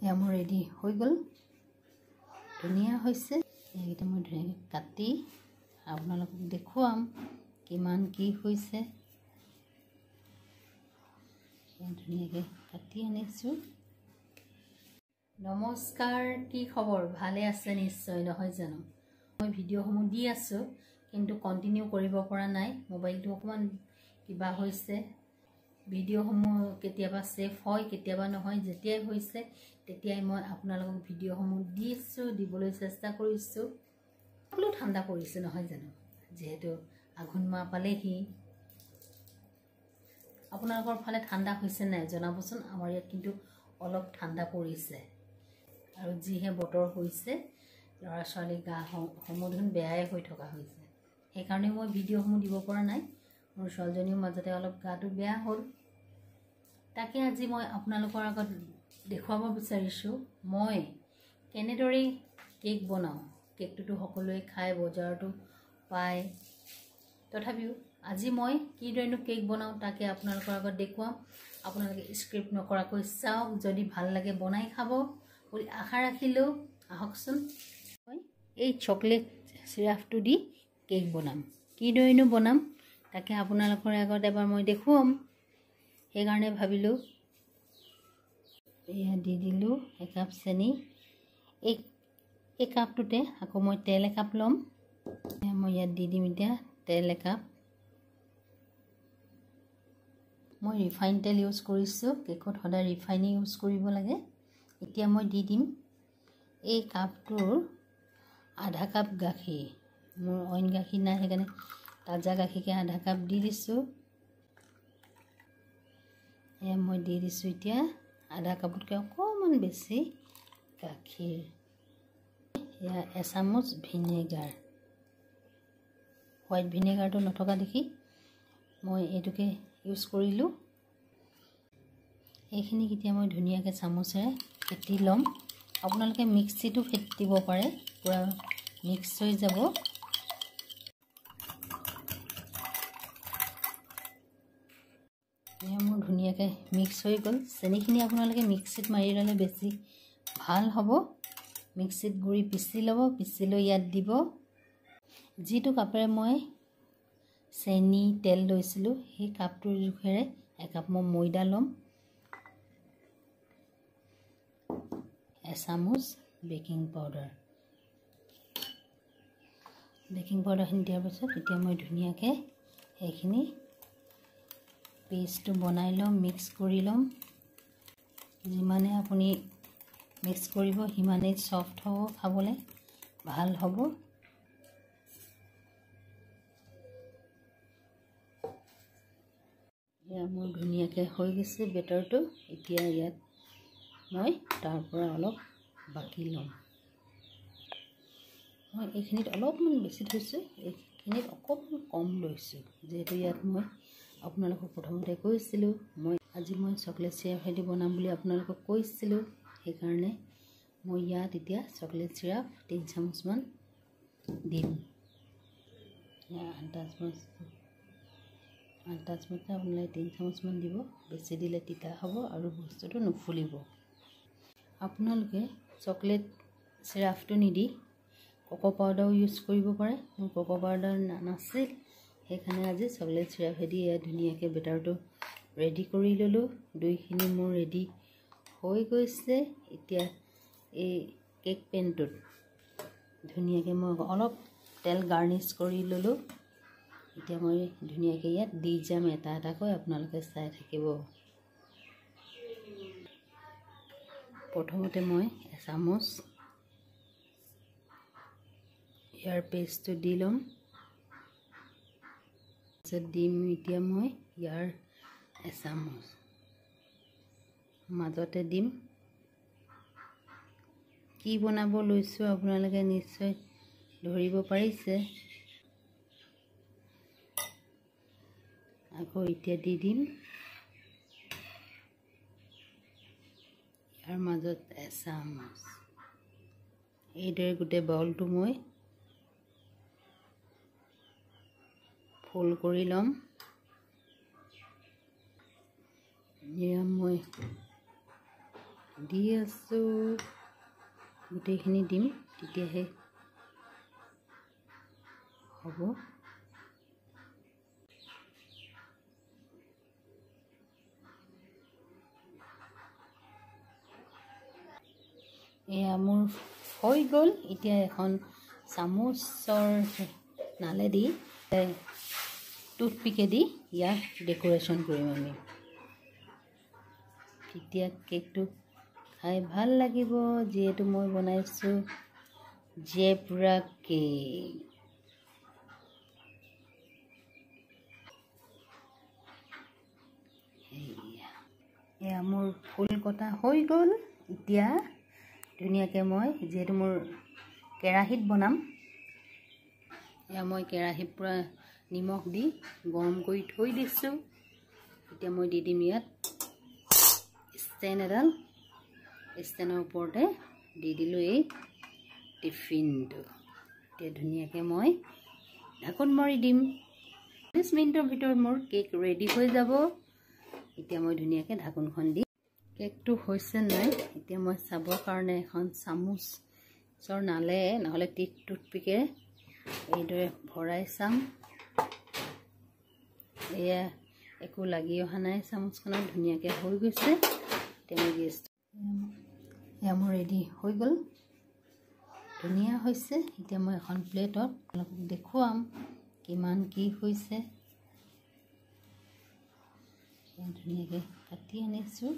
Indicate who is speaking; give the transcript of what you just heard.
Speaker 1: এয়া মোৰ ৰেডি হৈ গ'ল ধুনীয়া হৈছে এইটা মই ধুনীয়াকৈ কাটি আপোনালোকক দেখুৱাম কিমান কি হৈছে ধুনীয়াকৈ কাটি আনিছোঁ নমস্কাৰ কি খবৰ ভালে আছে নিশ্চয় নহয় জানো মই ভিডিঅ'সমূহ দি আছোঁ কিন্তু কন্টিনিউ কৰিব পৰা নাই মোবাইলটো অকমান কিবা হৈছে ভিডিঅ'সমূহ কেতিয়াবা সেভ হয় কেতিয়াবা নহয় যেতিয়াই হৈছে তেতিয়াই মই আপোনালোকক ভিডিঅ'সমূহ দিছোঁ দিবলৈ চেষ্টা কৰিছোঁ সকলো ঠাণ্ডা পৰিছে নহয় জানো যেহেতু আঘোণ মাহ পালেহি আপোনালোকৰ ফালে ঠাণ্ডা হৈছে নাই জনাবচোন আমাৰ ইয়াত কিন্তু অলপ ঠাণ্ডা পৰিছে আৰু যিহে বতৰ হৈছে ল'ৰা ছোৱালী গা সমধুন বেয়াই হৈ থকা হৈছে সেইকাৰণে মই ভিডিঅ'সমূহ দিব পৰা নাই মোৰ ছোৱালীজনীৰ মাজতে অলপ গাটো বেয়া হ'ল তাকে আজি মই আপোনালোকৰ আগত দেখুৱাব বিচাৰিছোঁ মই কেনেদৰে কেক বনাওঁ কেকটো সকলোৱে খায় বজাৰতো পায় তথাপিও আজি মই কি ধৰণে কেক বনাওঁ তাকে আপোনালোকৰ আগত দেখুৱাম আপোনালোকে স্ক্ৰিপ্ট নকৰাকৈ চাওক যদি ভাল লাগে বনাই খাব বুলি আশা ৰাখিলোঁ আহকচোন মই এই চকলেট চিৰাপটো দি কেক বনাম কি ধৰণে বনাম তাকে আপোনালোকৰ আগত এবাৰ মই দেখুৱাম সেইকাৰণে ভাবিলোঁ এয়া দি দিলোঁ একাপ চেনি এই কাপটোতে আকৌ মই তেল একাপ ল'ম মই ইয়াত দি দিম এতিয়া তেল একাপ মই ৰিফাইন তেল ইউজ কৰিছোঁ কেকত সদায় ৰিফাইন ইউজ কৰিব লাগে এতিয়া মই দি দিম এই কাপটোৰ আধা কাপ গাখীৰ মোৰ অইন গাখীৰ নাই সেইকাৰণে তাজা গাখীৰকে আধা কাপ দি দিছোঁ এয়া মই দি দিছোঁ এতিয়া আধা কাপতকৈ অকণমান বেছি গাখীৰ এয়া এচামুচ ভিনেগাৰ হোৱাইট ভিনেগাৰটো নথকা দেখি মই এইটোকে ইউজ কৰিলোঁ এইখিনি এতিয়া মই ধুনীয়াকৈ চামুচেৰে ফেটি ল'ম আপোনালোকে মিক্সিটো ফেটিব পাৰে পূৰা মিক্স হৈ যাব মোৰ ধুনীয়াকৈ মিক্স হৈ গ'ল চেনিখিনি আপোনালোকে মিক্সিত মাৰি ল'লে বেছি ভাল হ'ব মিক্সিত গুড়ি পিচি ল'ব পিচি লৈ ইয়াত দিব যিটো কাপেৰে মই চেনি তেল লৈছিলোঁ সেই কাপটোৰ জোখেৰে একাপ মই ময়দা ল'ম এচামুচ বেকিং পাউডাৰখিনি দিয়াৰ পিছত এতিয়া মই ধুনীয়াকৈ সেইখিনি পেষ্টটো বনাই ল'ম মিক্স কৰি ল'ম যিমানে আপুনি মিক্স কৰিব সিমানেই সফ্ট হ'ব খাবলৈ ভাল হ'ব এয়া মোৰ ধুনীয়াকৈ হৈ গৈছে বেটাৰটো এতিয়া ইয়াত মই তাৰ পৰা অলপ বাকি ল'ম মই এইখিনিত অলপমান বেছি থৈছোঁ এইখিনিত অকণমান কম লৈছোঁ যিহেতু ইয়াত মই আপোনালোকক প্ৰথমতে কৈছিলোঁ আজি মই চকলেট চিৰাপেদি বনাম বুলি আপোনালোকক কৈছিলোঁ সেইকাৰণে মই ইয়াত এতিয়া চকলেট চিৰাপ 3 চামুচমান দিম আন্দাজমতে আপোনালোকে 3 চামুচমান দিব বেছি দিলে তিতা হ'ব আৰু বস্তুটো নুফুলিব আপোনালোকে চকলেট চিৰাপটো নিদি কোকো পাউডাৰো ইউজ কৰিব পাৰে মোৰ কোকো পাউডাৰ নাছিল সেইকাৰণে আজি চকলেট চিৰাপেদি এয়া ধুনীয়াকৈ বেটাৰটো ৰেডি কৰি ল'লোঁ দুইখিনি মোৰ ৰেডি হৈ গৈছে এতিয়া এই কেক পেনটোত ধুনীয়াকৈ মই অলপ তেল গাৰ্নিছ কৰি ল'লোঁ এতিয়া মই ধুনীয়াকৈ ইয়াত দি যাম এটা এটাকৈ আপোনালোকে চাই থাকিব প্ৰথমতে মই এচামুচ ইয়াৰ পেষ্টটো দি ল'ম দিম এতিয়া মই ইয়াৰ এচামুচ মাজতে দিম কি বনাব লৈছোঁ আপোনালোকে নিশ্চয় ধৰিব পাৰিছে আকৌ এতিয়া দি দিম ইয়াৰ মাজত এচামুচ এইদৰে গোটেই বাউলটো মই ফুল কৰি ল'ম এয়া মই দি আছোঁ গোটেইখিনি দিম তেতিয়াহে হ'ব এয়া মোৰ হৈ গ'ল এতিয়া এখন চামুচৰ নালেদি টুথপিকেদি ইয়াক ডেকোৰেশ্যন কৰিম আমি তেতিয়া কেকটো খাই ভাল লাগিব যিহেতু মই বনাইছোঁ জেব্ৰা কেক এয়া মোৰ ফুল কটা হৈ গ'ল এতিয়া ধুনীয়াকৈ মই যিহেতু মোৰ কেৰাহীত বনাম এয়া মই কেৰাহীত পূৰা নিমখ দি গৰম কৰি থৈ দিছোঁ এতিয়া মই দি দিম ইয়াত ষ্টেণ্ড এডাল ষ্টেণ্ডৰ ওপৰতে দি দিলোঁ এই টিফিনটো এতিয়া ধুনীয়াকৈ মই ঢাকোন মাৰি দিম 30 মিনিটৰ ভিতৰত মোৰ কেক ৰেডি হৈ যাব এতিয়া মই ধুনীয়াকৈ ঢাকোনখন দি কেকটো হৈছে নাই এতিয়া মই চাবৰ কাৰণে এখন চামুচৰ নালে নহ'লে টুথপিকে এইদৰে ভৰাই চাম এয়া একো লাগি অহা নাই চামুচখনত ধুনীয়াকৈ হৈ গৈছে এতিয়া গেছ এয়া মোৰ ৰেডি হৈ গ'ল ধুনীয়া হৈছে এতিয়া মই এখন প্লেটত আপোনালোকক দেখুৱাম কিমান কি হৈছে ধুনীয়াকৈ কাটি আনিছোঁ